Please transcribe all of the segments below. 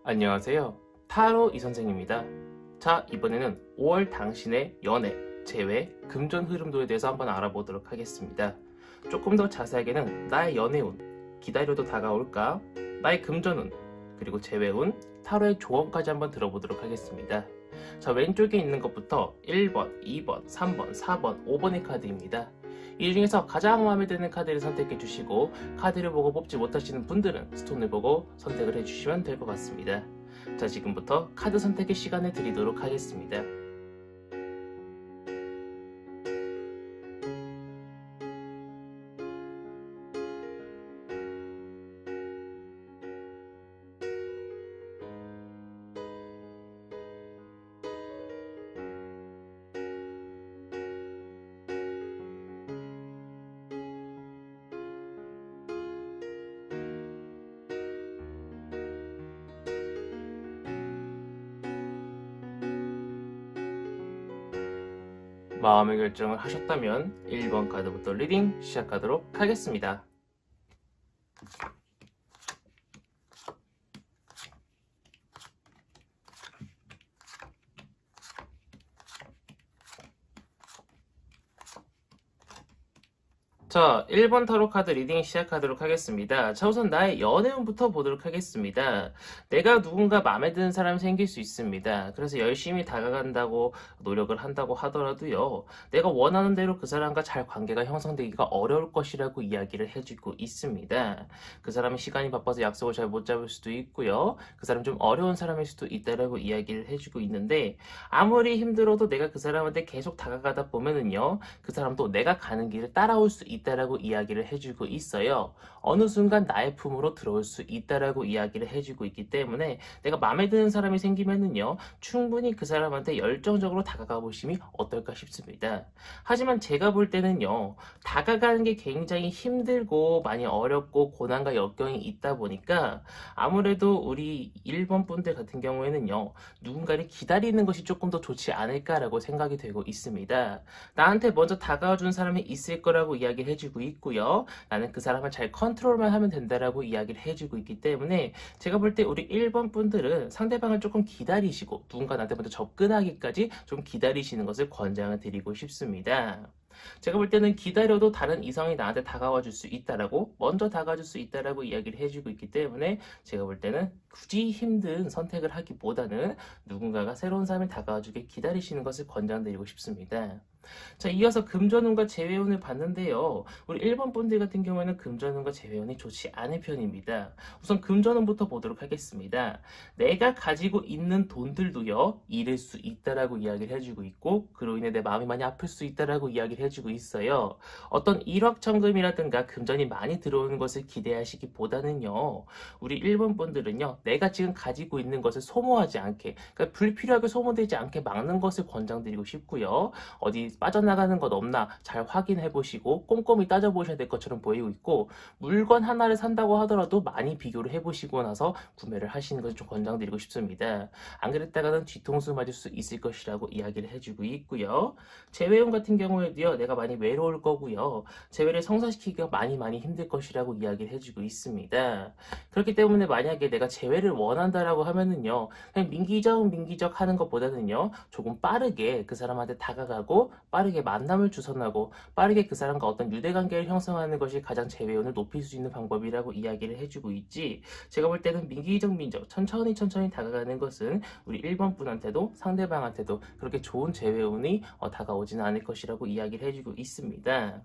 안녕하세요. 타로 이선생입니다. 자, 이번에는 5월 당신의 연애, 재회, 금전 흐름도에 대해서 한번 알아보도록 하겠습니다. 조금 더 자세하게는 나의 연애운, 기다려도 다가올까? 나의 금전운, 그리고 재회운, 타로의 조언까지 한번 들어보도록 하겠습니다. 자, 왼쪽에 있는 것부터 1번, 2번, 3번, 4번, 5번의 카드입니다. 이 중에서 가장 마음에 드는 카드를 선택해 주시고, 카드를 보고 뽑지 못하시는 분들은 스톤을 보고 선택을 해주시면 될 것 같습니다. 자, 지금부터 카드 선택의 시간을 드리도록 하겠습니다. 마음의 결정을 하셨다면 1번 카드부터 리딩 시작하도록 하겠습니다. 자, 1번 타로 카드 리딩 시작하도록 하겠습니다. 자, 우선 나의 연애운부터 보도록 하겠습니다. 내가 누군가 마음에 드는 사람이 생길 수 있습니다. 그래서 열심히 다가간다고 노력을 한다고 하더라도요, 내가 원하는 대로 그 사람과 잘 관계가 형성되기가 어려울 것이라고 이야기를 해주고 있습니다. 그 사람은 시간이 바빠서 약속을 잘 못 잡을 수도 있고요, 그 사람 좀 어려운 사람일 수도 있다라고 이야기를 해주고 있는데, 아무리 힘들어도 내가 그 사람한테 계속 다가가다 보면은요, 그 사람도 내가 가는 길을 따라올 수 있다라고 이야기를 해주고 있어요. 어느 순간 나의 품으로 들어올 수 있다라고 이야기를 해주고 있기 때문에 내가 마음에 드는 사람이 생기면은요, 충분히 그 사람한테 열정적으로 다가가 보심이 어떨까 싶습니다. 하지만 제가 볼 때는요, 다가가는 게 굉장히 힘들고 많이 어렵고 고난과 역경이 있다 보니까 아무래도 우리 1번 분들 같은 경우에는요, 누군가를 기다리는 것이 조금 더 좋지 않을까라고 생각이 되고 있습니다. 나한테 먼저 다가와 준 사람이 있을 거라고 이야기를 해주고 있고요, 나는 그 사람을 잘 컨트롤만 하면 된다라고 이야기를 해주고 있기 때문에 제가 볼 때 우리 1번 분들은 상대방을 조금 기다리시고 누군가 나한테 먼저 접근하기까지 좀 기다리시는 것을 권장을 드리고 싶습니다. 제가 볼 때는 기다려도 다른 이성이 나한테 다가와 줄 수 있다라고, 먼저 다가와 줄 수 있다라고 이야기를 해주고 있기 때문에 제가 볼 때는 굳이 힘든 선택을 하기보다는 누군가가 새로운 사람이 다가와 주게 기다리시는 것을 권장드리고 싶습니다. 자, 이어서 금전운과 재회운을 봤는데요, 우리 1번 분들 같은 경우에는 금전운과 재회운이 좋지 않은 편입니다. 우선 금전운부터 보도록 하겠습니다. 내가 가지고 있는 돈들도요, 잃을 수 있다라고 이야기를 해주고 있고, 그로 인해 내 마음이 많이 아플 수 있다라고 이야기를 해주고 있어요. 어떤 일확천금이라든가 금전이 많이 들어오는 것을 기대하시기보다는요, 우리 1번 분들은요, 내가 지금 가지고 있는 것을 소모하지 않게, 그러니까 불필요하게 소모되지 않게 막는 것을 권장드리고 싶고요, 어디 빠져나가는 것 없나 잘 확인해 보시고 꼼꼼히 따져보셔야 될 것처럼 보이고 있고, 물건 하나를 산다고 하더라도 많이 비교를 해보시고 나서 구매를 하시는 것을 좀 권장드리고 싶습니다. 안 그랬다가는 뒤통수 맞을 수 있을 것이라고 이야기를 해주고 있고요. 재회운 같은 경우에도요, 내가 많이 외로울 거고요, 재회를 성사시키기가 많이 힘들 것이라고 이야기를 해주고 있습니다. 그렇기 때문에 만약에 내가 재회를 원한다라고 하면은요, 그냥 민기적 하는 것보다는요, 조금 빠르게 그 사람한테 다가가고 빠르게 만남을 주선하고 빠르게 그 사람과 어떤 유대관계를 형성하는 것이 가장 재회운을 높일 수 있는 방법이라고 이야기를 해주고 있지, 제가 볼 때는 민기적 천천히 다가가는 것은 우리 1번 분한테도 상대방한테도 그렇게 좋은 재회운이 다가오지는 않을 것이라고 이야기를 해주고 있습니다.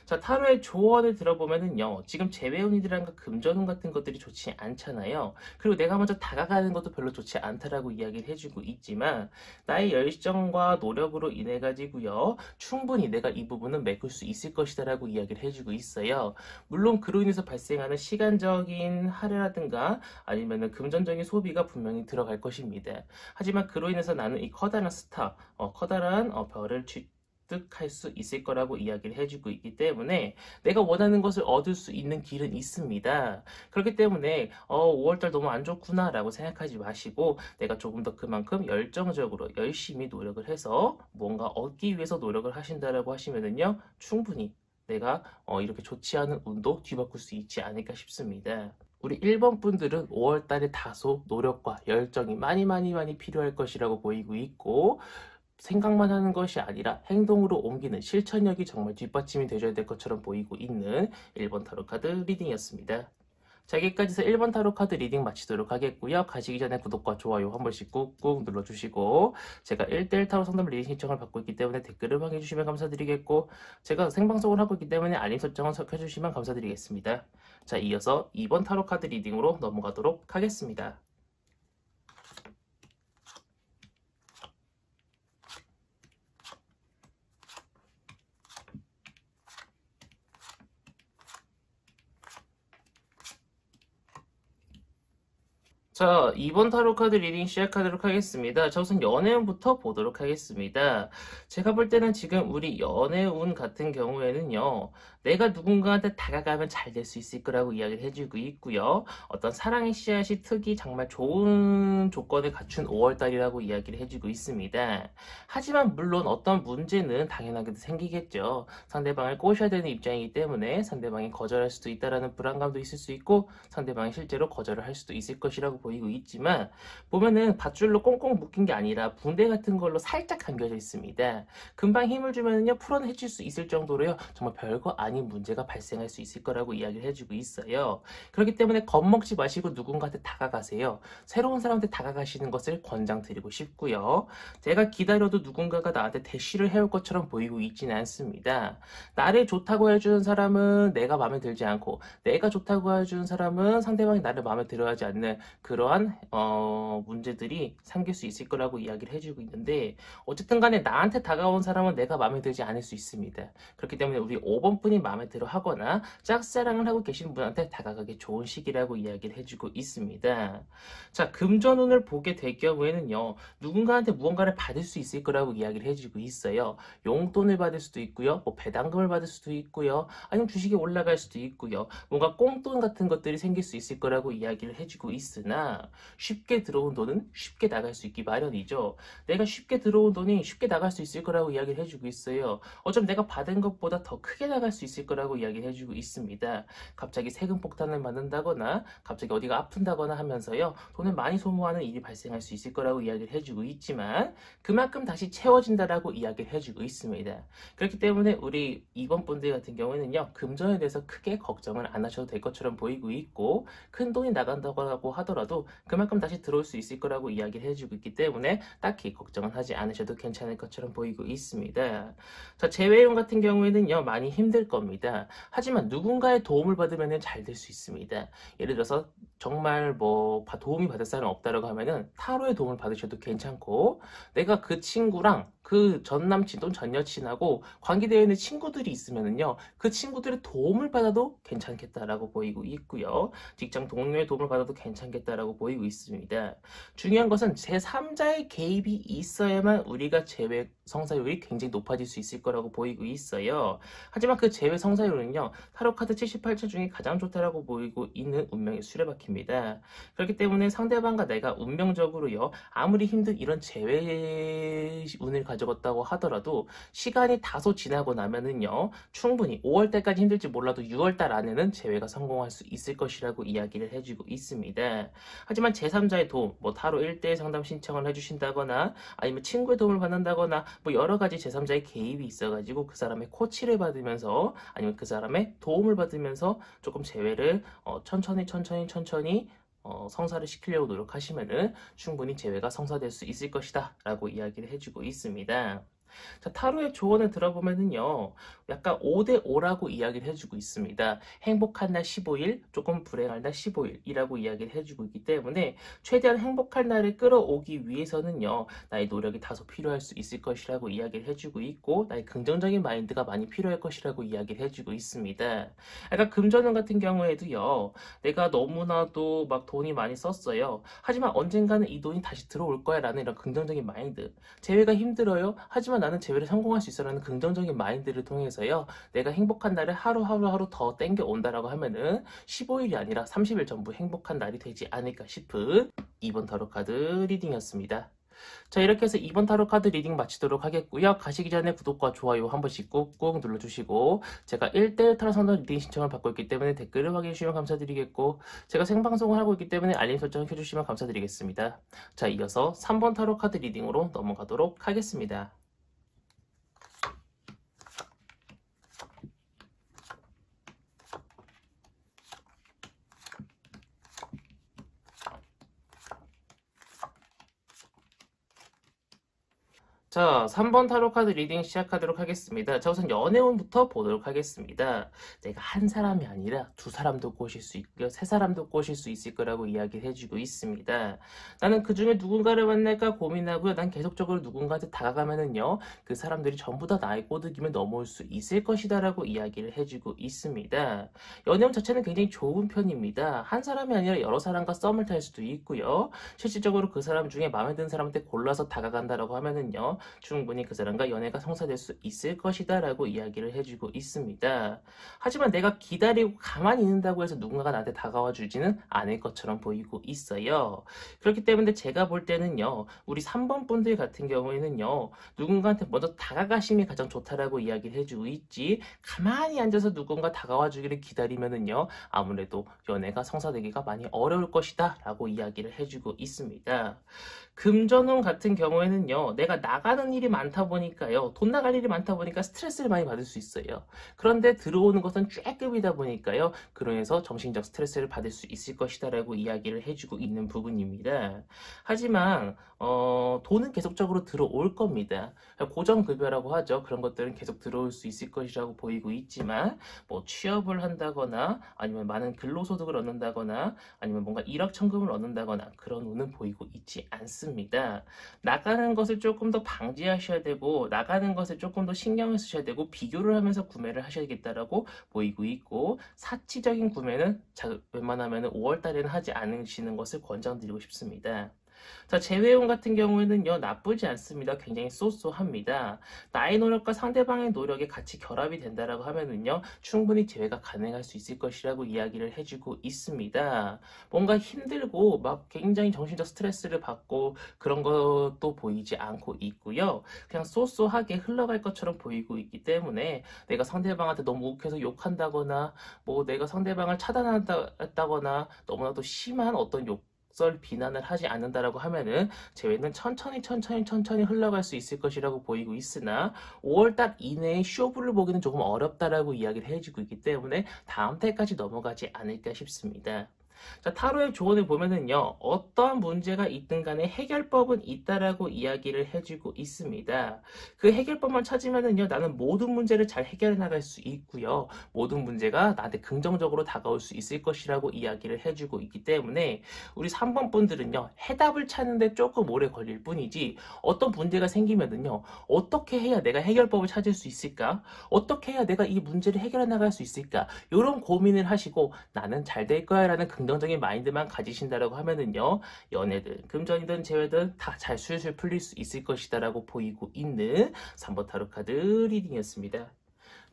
자, 타로의 조언을 들어보면은요, 지금 재회운이라든가 금전운 같은 것들이 좋지 않잖아요. 그리고 내가 먼저 다가가는 것도 별로 좋지 않다라고 이야기를 해주고 있지만, 나의 열정과 노력으로 인해 가지고요, 충분히 내가 이 부분은 메꿀 수 있을 것이다라고 이야기를 해주고 있어요. 물론 그로 인해서 발생하는 시간적인 할애라든가 아니면은 금전적인 소비가 분명히 들어갈 것입니다. 하지만 그로 인해서 나는 이 커다란 스타, 커다란 별을 득할 수 있을 거라고 이야기를 해주고 있기 때문에 내가 원하는 것을 얻을 수 있는 길은 있습니다. 그렇기 때문에 5월달 너무 안 좋구나 라고 생각하지 마시고, 내가 조금 더 그만큼 열정적으로 열심히 노력을 해서 뭔가 얻기 위해서 노력을 하신다라고 하시면은요, 충분히 내가 이렇게 좋지 않은 운도 뒤바꿀 수 있지 않을까 싶습니다. 우리 1번 분들은 5월 달에 다소 노력과 열정이 많이 필요할 것이라고 보이고 있고, 생각만 하는 것이 아니라 행동으로 옮기는 실천력이 정말 뒷받침이 되셔야 될 것처럼 보이고 있는 1번 타로 카드 리딩이었습니다. 자, 여기까지서 1번 타로 카드 리딩 마치도록 하겠고요. 가시기 전에 구독과 좋아요 한 번씩 꾹꾹 눌러주시고, 제가 1대1 타로 상담 리딩 신청을 받고 있기 때문에 댓글을 확인해주시면 감사드리겠고, 제가 생방송을 하고 있기 때문에 알림 설정을 켜주시면 감사드리겠습니다. 자, 이어서 2번 타로 카드 리딩으로 넘어가도록 하겠습니다. 자, 2번 타로 카드 리딩 시작하도록 하겠습니다. 자, 우선 연애운부터 보도록 하겠습니다. 제가 볼 때는 지금 우리 연애운 같은 경우에는요, 내가 누군가한테 다가가면 잘 될 수 있을 거라고 이야기를 해주고 있고요. 어떤 사랑의 씨앗이 트기 정말 좋은 조건을 갖춘 5월달이라고 이야기를 해주고 있습니다. 하지만 물론 어떤 문제는 당연하게도 생기겠죠. 상대방을 꼬셔야 되는 입장이기 때문에 상대방이 거절할 수도 있다라는 불안감도 있을 수 있고, 상대방이 실제로 거절을 할 수도 있을 것이라고 보이고 있지만, 보면은 밧줄로 꽁꽁 묶인 게 아니라 붕대 같은 걸로 살짝 감겨져 있습니다. 금방 힘을 주면은요, 풀어내줄 수 있을 정도로요, 정말 별거 아닌 문제가 발생할 수 있을 거라고 이야기를 해주고 있어요. 그렇기 때문에 겁먹지 마시고 누군가한테 다가가세요. 새로운 사람한테 다가가시는 것을 권장드리고 싶고요. 제가 기다려도 누군가가 나한테 대시를 해올 것처럼 보이고 있지는 않습니다. 나를 좋다고 해주는 사람은 내가 마음에 들지 않고, 내가 좋다고 해주는 사람은 상대방이 나를 마음에 들어하지 않는 그러한 문제들이 생길 수 있을 거라고 이야기를 해주고 있는데, 어쨌든 간에 나한테 다가온 사람은 내가 마음에 들지 않을 수 있습니다. 그렇기 때문에 우리 5번 분이 마음에 들어 하거나 짝사랑을 하고 계시는 분한테 다가가기 좋은 시기라고 이야기를 해주고 있습니다. 자, 금전운을 보게 될 경우에는요, 누군가한테 무언가를 받을 수 있을 거라고 이야기를 해주고 있어요. 용돈을 받을 수도 있고요, 뭐 배당금을 받을 수도 있고요, 아니면 주식이 올라갈 수도 있고요, 뭔가 꽁돈 같은 것들이 생길 수 있을 거라고 이야기를 해주고 있으나, 쉽게 들어온 돈은 쉽게 나갈 수 있기 마련이죠. 내가 쉽게 들어온 돈이 쉽게 나갈 수 있을 거라고 이야기를 해주고 있어요. 어쩜 내가 받은 것보다 더 크게 나갈 수 있을 거라고 이야기를 해주고 있습니다. 갑자기 세금 폭탄을 맞는다거나 갑자기 어디가 아픈다거나 하면서요, 돈을 많이 소모하는 일이 발생할 수 있을 거라고 이야기를 해주고 있지만, 그만큼 다시 채워진다라고 이야기를 해주고 있습니다. 그렇기 때문에 우리 2번 분들 같은 경우에는요, 금전에 대해서 크게 걱정을 안 하셔도 될 것처럼 보이고 있고, 큰 돈이 나간다고 하더라도 그만큼 다시 들어올 수 있을 거라고 이야기를 해주고 있기 때문에 딱히 걱정은 하지 않으셔도 괜찮을 것처럼 보이고 있습니다. 자, 재회용 같은 경우에는요, 많이 힘들 겁니다. 하지만 누군가의 도움을 받으면 잘 될 수 있습니다. 예를 들어서 정말 뭐 도움이 받을 사람 없다라고 하면은 타로의 도움을 받으셔도 괜찮고, 내가 그 친구랑 그 전 남친 또는 전 여친하고 관계되어 있는 친구들이 있으면은요, 그 친구들의 도움을 받아도 괜찮겠다라고 보이고 있고요. 직장 동료의 도움을 받아도 괜찮겠다라고 보이고 있습니다. 중요한 것은 제3자의 개입이 있어야만 우리가 재회 성사율이 굉장히 높아질 수 있을 거라고 보이고 있어요. 하지만 그 재회 성사율은요, 타로 카드 78차 중에 가장 좋다라고 보이고 있는 운명의 수레바퀴입니다. 그렇기 때문에 상대방과 내가 운명적으로요, 아무리 힘든 이런 재회 운을 가져갔다고 하더라도 시간이 다소 지나고 나면은요, 충분히 5월 달까지 힘들지 몰라도 6월 달 안에는 재회가 성공할 수 있을 것이라고 이야기를 해주고 있습니다. 하지만 제3자의 도움, 뭐 타로 1대1 상담 신청을 해주신다거나 아니면 친구의 도움을 받는다거나 뭐 여러 가지 제3자의 개입이 있어가지고 그 사람의 코치를 받으면서 아니면 그 사람의 도움을 받으면서 조금 재회를 천천히 성사를 시키려고 노력하시면은 충분히 재회가 성사될 수 있을 것이다 라고 이야기를 해주고 있습니다. 자, 타로의 조언을 들어보면은요, 약간 5대5라고 이야기를 해주고 있습니다. 행복한 날 15일, 조금 불행한 날 15일이라고 이야기를 해주고 있기 때문에 최대한 행복한 날을 끌어오기 위해서는요, 나의 노력이 다소 필요할 수 있을 것이라고 이야기를 해주고 있고, 나의 긍정적인 마인드가 많이 필요할 것이라고 이야기를 해주고 있습니다. 약간 금전운 같은 경우에도요, 내가 너무나도 막 돈이 많이 썼어요. 하지만 언젠가는 이 돈이 다시 들어올 거야 라는 이런 긍정적인 마인드. 재회가 힘들어요. 하지만 나는 재회를 성공할 수 있어라는 긍정적인 마인드를 통해서요, 내가 행복한 날을 하루하루 더 땡겨 온다라고 하면은 15일이 아니라 30일 전부 행복한 날이 되지 않을까 싶은 2번 타로 카드 리딩이었습니다. 자, 이렇게 해서 이번 타로 카드 리딩 마치도록 하겠고요. 가시기 전에 구독과 좋아요 한 번씩 꾹꾹 눌러주시고, 제가 1대1 타로 상담 리딩 신청을 받고 있기 때문에 댓글을 확인해 주시면 감사드리겠고, 제가 생방송을 하고 있기 때문에 알림 설정을 켜주시면 감사드리겠습니다. 자, 이어서 3번 타로 카드 리딩으로 넘어가도록 하겠습니다. 자, 3번 타로 카드 리딩 시작하도록 하겠습니다. 자, 우선 연애운부터 보도록 하겠습니다. 내가 한 사람이 아니라 두 사람도 꼬실 수 있고요. 세 사람도 꼬실 수 있을 거라고 이야기를 해주고 있습니다. 나는 그 중에 누군가를 만날까 고민하고요. 난 계속적으로 누군가한테 다가가면은요. 그 사람들이 전부 다 나의 꼬드김에 넘어올 수 있을 것이다 라고 이야기를 해주고 있습니다. 연애운 자체는 굉장히 좋은 편입니다. 한 사람이 아니라 여러 사람과 썸을 탈 수도 있고요. 실질적으로 그 사람 중에 마음에 드는 사람한테 골라서 다가간다라고 하면은요. 충분히 그 사람과 연애가 성사될 수 있을 것이다 라고 이야기를 해주고 있습니다. 하지만 내가 기다리고 가만히 있는다고 해서 누군가가 나한테 다가와 주지는 않을 것처럼 보이고 있어요. 그렇기 때문에 제가 볼 때는요, 우리 3번 분들 같은 경우에는요, 누군가한테 먼저 다가가심이 가장 좋다라고 이야기를 해주고 있지, 가만히 앉아서 누군가 다가와 주기를 기다리면은요, 아무래도 연애가 성사되기가 많이 어려울 것이다 라고 이야기를 해주고 있습니다. 금전운 같은 경우에는요, 내가 나가는 일이 많다 보니까요, 돈 나갈 일이 많다 보니까 스트레스를 많이 받을 수 있어요. 그런데 들어오는 것은 쬐급이다 보니까요, 그러면서 정신적 스트레스를 받을 수 있을 것이다 라고 이야기를 해주고 있는 부분입니다. 하지만 돈은 계속적으로 들어올 겁니다. 고정급여라고 하죠. 그런 것들은 계속 들어올 수 있을 것이라고 보이고 있지만, 뭐 취업을 한다거나 아니면 많은 근로소득을 얻는다거나 아니면 뭔가 일확천금을 얻는다거나 그런 운은 보이고 있지 않습니다. 나가는 것을 조금 더 방지하셔야 되고, 나가는 것을 조금 더 신경을 쓰셔야 되고, 비교를 하면서 구매를 하셔야겠다라고 보이고 있고, 사치적인 구매는 웬만하면 5월 달에는 하지 않으시는 것을 권장드리고 싶습니다. 자, 재회운 같은 경우에는요, 나쁘지 않습니다. 굉장히 쏘쏘합니다. 나의 노력과 상대방의 노력이 같이 결합이 된다라고 하면은요, 충분히 재회가 가능할 수 있을 것이라고 이야기를 해주고 있습니다. 뭔가 힘들고 막 굉장히 정신적 스트레스를 받고 그런 것도 보이지 않고 있고요. 그냥 쏘쏘하게 흘러갈 것처럼 보이고 있기 때문에 내가 상대방한테 너무 욱해서 욕한다거나 뭐 내가 상대방을 차단한다거나 너무나도 심한 어떤 썰 비난을 하지 않는다라고 하면은 재회는 천천히 흘러갈 수 있을 것이라고 보이고 있으나 5월달 이내에 쇼부를 보기는 조금 어렵다라고 이야기를 해주고 있기 때문에 다음 달까지 넘어가지 않을까 싶습니다. 자, 타로의 조언을 보면은요, 어떠한 문제가 있든 간에 해결법은 있다라고 이야기를 해주고 있습니다. 그 해결법만 찾으면은요, 나는 모든 문제를 잘 해결해 나갈 수 있고요, 모든 문제가 나한테 긍정적으로 다가올 수 있을 것이라고 이야기를 해주고 있기 때문에 우리 3번 분들은요, 해답을 찾는데 조금 오래 걸릴 뿐이지 어떤 문제가 생기면은요, 어떻게 해야 내가 해결법을 찾을 수 있을까? 어떻게 해야 내가 이 문제를 해결해 나갈 수 있을까? 이런 고민을 하시고 나는 잘 될 거야 라는 긍정적인 마인드만 가지신다라고 하면은요, 연애든 금전이든 재회든 다 잘 술술 풀릴 수 있을 것이다 라고 보이고 있는 3번 타로 카드 리딩이었습니다.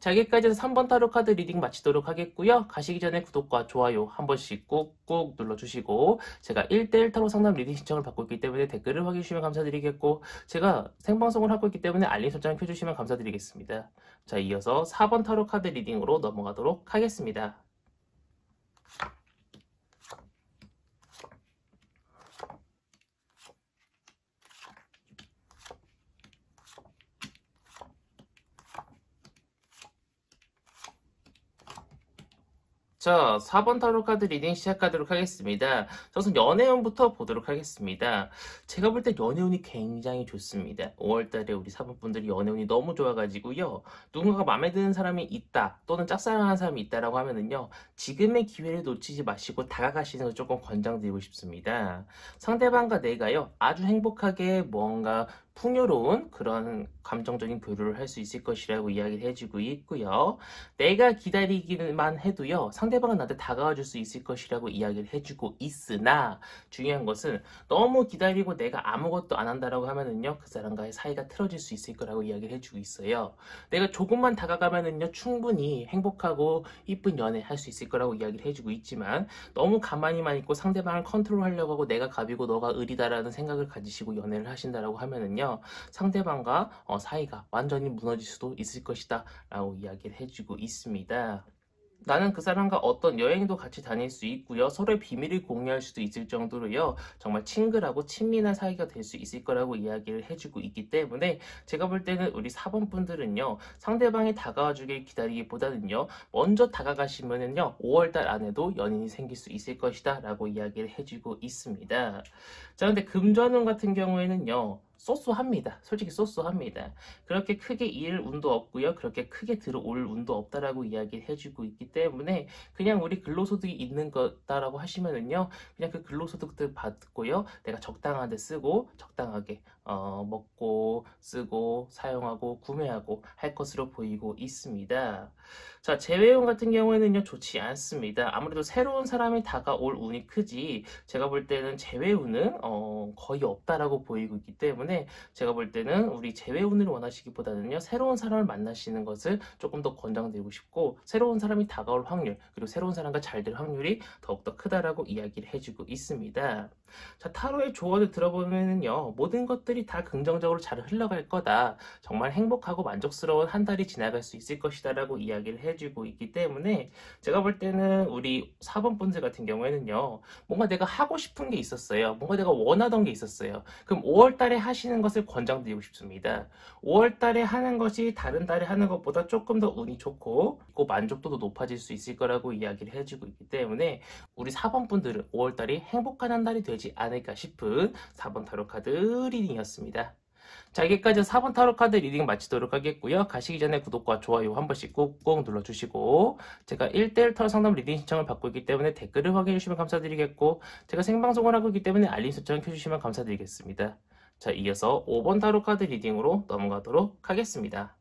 자, 여기까지 해서 3번 타로 카드 리딩 마치도록 하겠고요. 가시기 전에 구독과 좋아요 한 번씩 꾹꾹 눌러주시고, 제가 1대1 타로 상담 리딩 신청을 받고 있기 때문에 댓글을 확인해 주시면 감사드리겠고, 제가 생방송을 하고 있기 때문에 알림 설정을 켜주시면 감사드리겠습니다. 자, 이어서 4번 타로 카드 리딩으로 넘어가도록 하겠습니다. 자, 4번 타로 카드 리딩 시작하도록 하겠습니다. 우선 연애운부터 보도록 하겠습니다. 제가 볼 때 연애운이 굉장히 좋습니다. 5월달에 우리 4번 분들이 연애운이 너무 좋아가지고요. 누군가가 마음에 드는 사람이 있다, 또는 짝사랑하는 사람이 있다라고 하면은요, 지금의 기회를 놓치지 마시고 다가가시는 걸 조금 권장드리고 싶습니다. 상대방과 내가요, 아주 행복하게 뭔가 풍요로운 그런 감정적인 교류를 할 수 있을 것이라고 이야기를 해주고 있고요. 내가 기다리기만 해도요, 상대방은 나한테 다가와 줄 수 있을 것이라고 이야기를 해주고 있으나, 중요한 것은 너무 기다리고 내가 아무것도 안 한다라고 하면은요, 그 사람과의 사이가 틀어질 수 있을 거라고 이야기를 해주고 있어요. 내가 조금만 다가가면은요, 충분히 행복하고 이쁜 연애 할 수 있을 거라고 이야기를 해주고 있지만, 너무 가만히만 있고 상대방을 컨트롤하려고 하고 내가 갑이고 너가 을이다라는 생각을 가지시고 연애를 하신다라고 하면은요, 상대방과 사이가 완전히 무너질 수도 있을 것이다 라고 이야기를 해주고 있습니다. 나는 그 사람과 어떤 여행도 같이 다닐 수 있고요. 서로의 비밀을 공유할 수도 있을 정도로요. 정말 친근하고 친밀한 사이가 될 수 있을 거라고 이야기를 해주고 있기 때문에 제가 볼 때는 우리 4번 분들은요. 상대방이 다가와 주길 기다리기보다는요. 먼저 다가가시면은요. 5월달 안에도 연인이 생길 수 있을 것이다 라고 이야기를 해주고 있습니다. 자, 근데 금전운 같은 경우에는요. 쏘쏘합니다. 솔직히 쏘쏘합니다. 그렇게 크게 잃을 운도 없고요. 그렇게 크게 들어올 운도 없다라고 이야기를 해주고 있기 때문에 그냥 우리 근로소득이 있는 거다라고 하시면은요. 그냥 그 근로소득들 받고요. 내가 적당한 데 쓰고 적당하게 먹고 쓰고 사용하고 구매하고 할 것으로 보이고 있습니다. 자, 재회운 같은 경우에는요. 좋지 않습니다. 아무래도 새로운 사람이 다가올 운이 크지 제가 볼 때는 재회운은 거의 없다라고 보이고 있기 때문에 제가 볼 때는 우리 재회운을 원하시기보다는요. 새로운 사람을 만나시는 것을 조금 더 권장드리고 싶고 새로운 사람이 다가올 확률 그리고 새로운 사람과 잘 될 확률이 더욱더 크다라고 이야기를 해주고 있습니다. 자, 타로의 조언을 들어보면요. 모든 것들이 다 긍정적으로 잘 흘러갈 거다. 정말 행복하고 만족스러운 한 달이 지나갈 수 있을 것이다 라고 이야기를 해주고 있기 때문에 제가 볼 때는 우리 4번 분들 같은 경우에는요. 뭔가 내가 하고 싶은 게 있었어요. 뭔가 내가 원하던 게 있었어요. 그럼 5월 달에 하시는 것을 권장드리고 싶습니다. 5월 달에 하는 것이 다른 달에 하는 것보다 조금 더 운이 좋고 만족도도 높아질 수 있을 거라고 이야기를 해주고 있기 때문에 우리 4번 분들은 5월 달이 행복한 한 달이 되지 않을까 싶은 4번 타로 카드 리딩이었습니다. 자, 여기까지 4번 타로 카드 리딩 마치도록 하겠고요. 가시기 전에 구독과 좋아요 한 번씩 꾹꾹 눌러주시고 제가 1대1 타로 상담 리딩 신청을 받고 있기 때문에 댓글을 확인해 주시면 감사드리겠고 제가 생방송을 하고 있기 때문에 알림 설정 켜주시면 감사드리겠습니다. 자, 이어서 5번 타로 카드 리딩으로 넘어가도록 하겠습니다.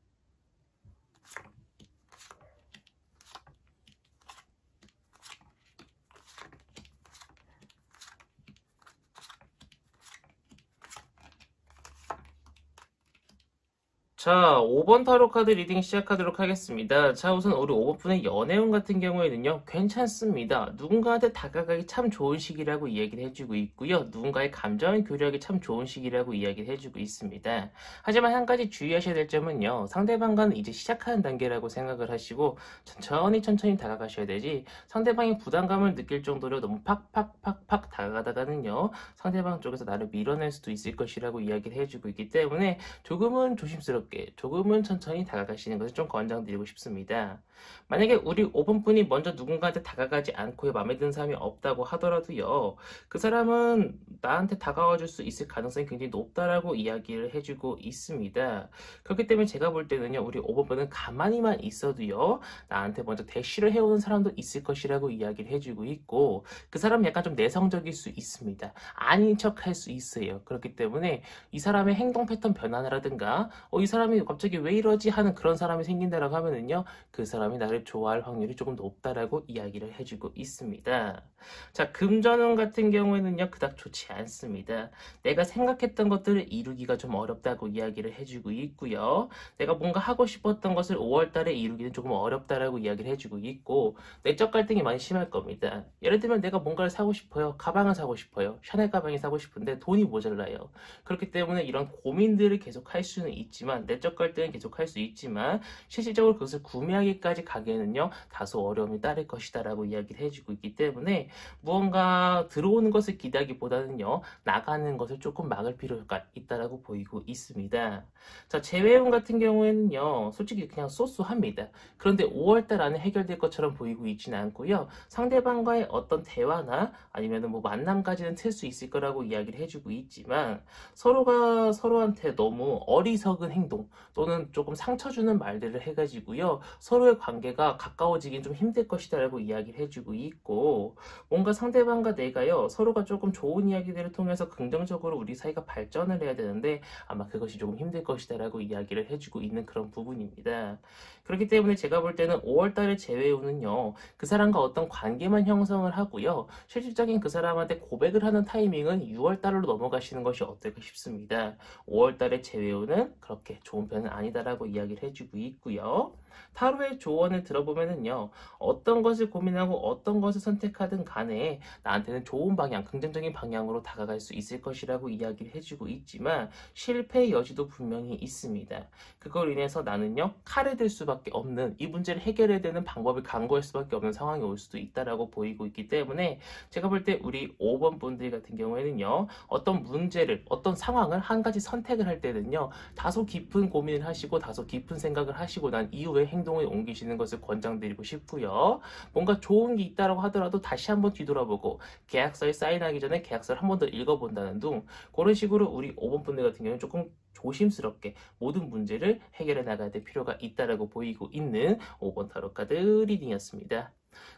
자, 5번 타로 카드 리딩 시작하도록 하겠습니다. 자, 우선 우리 5번 분의 연애운 같은 경우에는요, 괜찮습니다. 누군가한테 다가가기 참 좋은 시기라고 이야기를 해주고 있고요. 누군가의 감정을 교류하기 참 좋은 시기라고 이야기를 해주고 있습니다. 하지만 한 가지 주의하셔야 될 점은요, 상대방과는 이제 시작하는 단계라고 생각을 하시고, 천천히 다가가셔야 되지, 상대방이 부담감을 느낄 정도로 너무 팍팍팍팍 다가가다가는요, 상대방 쪽에서 나를 밀어낼 수도 있을 것이라고 이야기를 해주고 있기 때문에 조금은 조심스럽게 조금은 천천히 다가가시는 것을 좀 권장드리고 싶습니다. 만약에 우리 5번 분이 먼저 누군가한테 다가가지 않고 마음에 드는 사람이 없다고 하더라도요. 그 사람은 나한테 다가와 줄 수 있을 가능성이 굉장히 높다라고 이야기를 해주고 있습니다. 그렇기 때문에 제가 볼 때는요. 우리 5번 분은 가만히만 있어도요. 나한테 먼저 대시를 해오는 사람도 있을 것이라고 이야기를 해주고 있고 그 사람은 약간 좀 내성적일 수 있습니다. 아닌 척 할 수 있어요. 그렇기 때문에 이 사람의 행동 패턴 변화라든가 이 사람이 갑자기 왜 이러지 하는 그런 사람이 생긴다라고 하면은요. 그 사람이 나를 좋아할 확률이 조금 높다라고 이야기를 해주고 있습니다. 자, 금전운 같은 경우에는요. 그닥 좋지 않습니다. 내가 생각했던 것들을 이루기가 좀 어렵다고 이야기를 해주고 있고요. 내가 뭔가 하고 싶었던 것을 5월 달에 이루기는 조금 어렵다라고 이야기를 해주고 있고 내적 갈등이 많이 심할 겁니다. 예를 들면 내가 뭔가를 사고 싶어요. 가방을 사고 싶어요. 샤넬 가방이 사고 싶은데 돈이 모자라요. 그렇기 때문에 이런 고민들을 계속 할 수는 있지만 내적 갈등은 계속 할 수 있지만 실질적으로 그것을 구매하기까지 가기에는요 다소 어려움이 따를 것이다 라고 이야기를 해주고 있기 때문에 무언가 들어오는 것을 기대하기보다는요 나가는 것을 조금 막을 필요가 있다라고 보이고 있습니다. 자, 재회운 같은 경우에는요 솔직히 그냥 쏘쏘합니다. 그런데 5월달 안에 해결될 것처럼 보이고 있지는 않고요 상대방과의 어떤 대화나 아니면 뭐 만남까지는 틀 수 있을 거라고 이야기를 해주고 있지만 서로가 서로한테 너무 어리석은 행동 둥 또는 조금 상처 주는 말들을 해가지고요. 서로의 관계가 가까워지긴 좀 힘들 것이다라고 이야기를 해주고 있고, 뭔가 상대방과 내가요, 서로가 조금 좋은 이야기들을 통해서 긍정적으로 우리 사이가 발전을 해야 되는데 아마 그것이 조금 힘들 것이다라고 이야기를 해주고 있는 그런 부분입니다. 그렇기 때문에 제가 볼 때는 5월달의 재회운은요, 그 사람과 어떤 관계만 형성을 하고요, 실질적인 그 사람한테 고백을 하는 타이밍은 6월달로 넘어가시는 것이 어떨까 싶습니다. 5월달의 재회운은 그렇게 좋은 편은 아니다라고 이야기를 해주고 있고요. 타로의 조언을 들어보면은요, 어떤 것을 고민하고 어떤 것을 선택하든 간에 나한테는 좋은 방향, 긍정적인 방향으로 다가갈 수 있을 것이라고 이야기를 해주고 있지만 실패의 여지도 분명히 있습니다. 그걸 인해서 나는요, 칼을 들 수밖에 없는, 이 문제를 해결해야 되는 방법을 강구할 수밖에 없는 상황이 올 수도 있다라고 보이고 있기 때문에 제가 볼 때 우리 5번 분들 같은 경우에는요, 어떤 문제를, 어떤 상황을 한 가지 선택을 할 때는요, 다소 깊은 고민을 하시고 다소 깊은 생각을 하시고 난 이후에 행동에 옮기시는 것을 권장드리고 싶고요. 뭔가 좋은 게 있다라고 하더라도 다시 한번 뒤돌아보고 계약서에 사인하기 전에 계약서를 한 번 더 읽어본다는 둥, 그런 식으로 우리 5번 분들 같은 경우는 조금 조심스럽게 모든 문제를 해결해 나가야 될 필요가 있다라고 보이고 있는 5번 타로 카드 리딩이었습니다.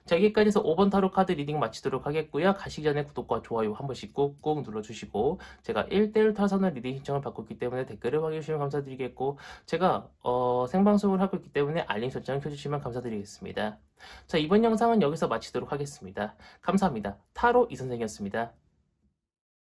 자, 여기까지 해서 5번 타로 카드 리딩 마치도록 하겠고요. 가시기 전에 구독과 좋아요 한 번씩 꾹꾹 눌러주시고, 제가 1대1 타선을 리딩 신청을 받고 있기 때문에 댓글을 확인해주시면 감사드리겠고, 제가 생방송을 하고 있기 때문에 알림 설정 켜주시면 감사드리겠습니다. 자, 이번 영상은 여기서 마치도록 하겠습니다. 감사합니다. 타로 이선생이었습니다.